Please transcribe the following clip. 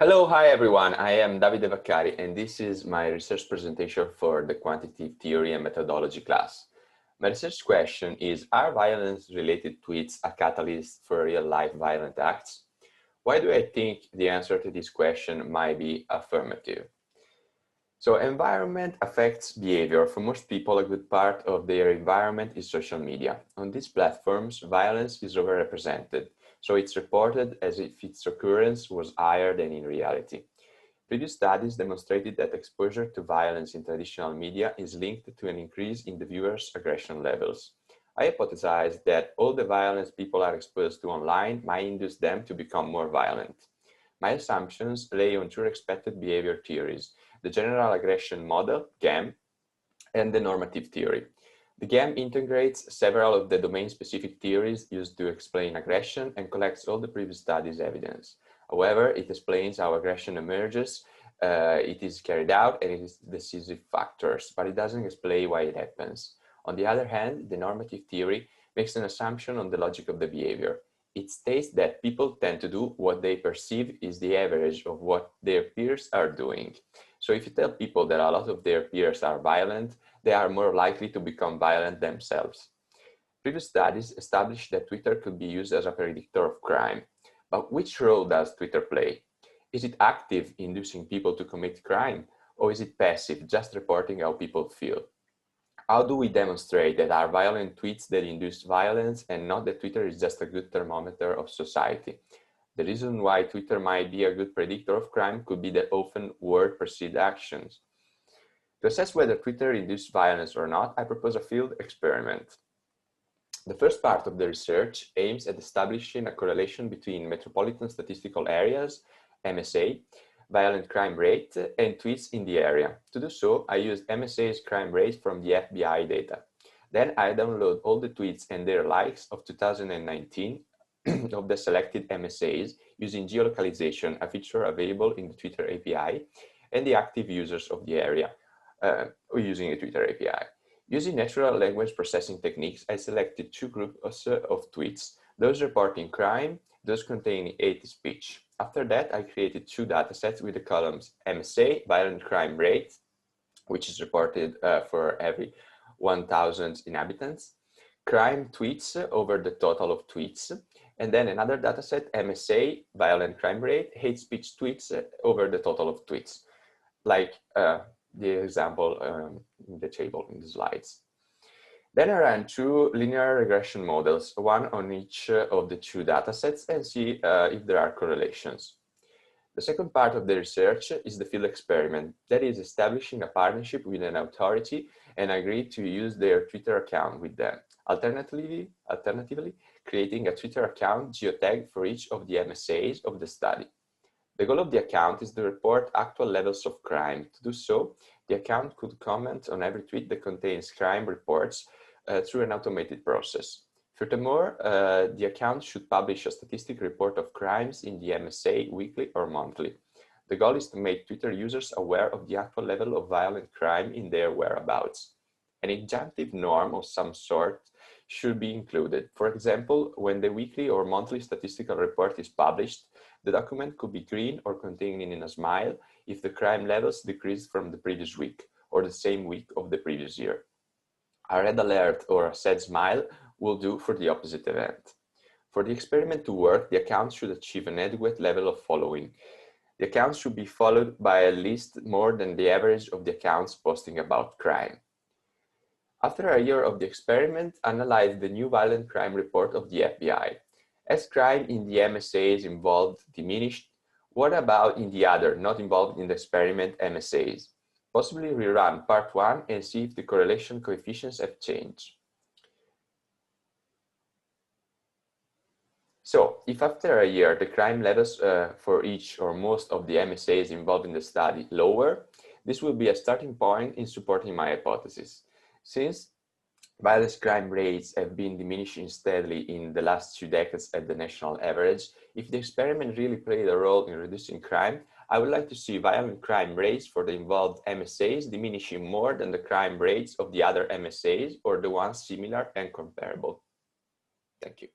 Hello, hi everyone. I am Davide Vaccari, and this is my research presentation for the Quantitative Theory and Methodology class. My research question is, are violence-related tweets a catalyst for real-life violent acts? Why do I think the answer to this question might be affirmative? So environment affects behavior. For most people, a good part of their environment is social media. On these platforms, violence is overrepresented, so it's reported as if its occurrence was higher than in reality. Previous studies demonstrated that exposure to violence in traditional media is linked to an increase in the viewer's aggression levels. I hypothesize that all the violence people are exposed to online might induce them to become more violent. My assumptions lay on two expected behavior theories: the general aggression model, GAM, and the normative theory. The GAM integrates several of the domain-specific theories used to explain aggression and collects all the previous studies' evidence. However, it explains how aggression emerges, it is carried out, and its decisive factors, but it doesn't explain why it happens. On the other hand, the normative theory makes an assumption on the logic of the behavior. It states that people tend to do what they perceive is the average of what their peers are doing. So if you tell people that a lot of their peers are violent, they are more likely to become violent themselves. Previous studies established that Twitter could be used as a predictor of crime. But which role does Twitter play? Is it active, inducing people to commit crime, or is it passive, just reporting how people feel? How do we demonstrate that are violent tweets that induce violence and not that Twitter is just a good thermometer of society? The reason why Twitter might be a good predictor of crime could be that often word precede actions. To assess whether Twitter induced violence or not, I propose a field experiment. The first part of the research aims at establishing a correlation between metropolitan statistical areas, MSA, violent crime rate, and tweets in the area. To do so, I used MSA's crime rate from the FBI data. Then I download all the tweets and their likes of 2019 of the selected MSAs using geolocalization, a feature available in the Twitter API, and the active users of the area using the Twitter API. Using natural language processing techniques, I selected two groups of tweets, those reporting crime, those containing hate speech. After that, I created two datasets with the columns MSA, violent crime rate, which is reported for every 1,000 inhabitants, crime tweets over the total of tweets, and then another dataset, MSA, violent crime rate, hate speech tweets over the total of tweets, like the example in the table in the slides. Then I ran two linear regression models, one on each of the two datasets, and see if there are correlations. The second part of the research is the field experiment, that is establishing a partnership with an authority and agree to use their Twitter account with them. Alternatively, creating a Twitter account geotag for each of the MSAs of the study. The goal of the account is to report actual levels of crime. To do so, the account could comment on every tweet that contains crime reports through an automated process. Furthermore, the account should publish a statistic report of crimes in the MSA weekly or monthly. The goal is to make Twitter users aware of the actual level of violent crime in their whereabouts. An injunctive norm of some sort should be included. For example, when the weekly or monthly statistical report is published, the document could be green or containing a smile if the crime levels decreased from the previous week or the same week of the previous year. A red alert or a sad smile will do for the opposite event. For the experiment to work, the account should achieve an adequate level of following. The account should be followed by at least more than the average of the accounts posting about crime. After a year of the experiment, analyze the new violent crime report of the FBI. As crime in the MSAs involved diminished, what about in the other, not involved in the experiment MSAs? Possibly rerun part 1 and see if the correlation coefficients have changed. So, if after a year the crime levels for each or most of the MSAs involved in the study lower, this will be a starting point in supporting my hypothesis. Since violence crime rates have been diminishing steadily in the last 2 decades at the national average, if the experiment really played a role in reducing crime, I would like to see violent crime rates for the involved MSAs diminishing more than the crime rates of the other MSAs or the ones similar and comparable. Thank you.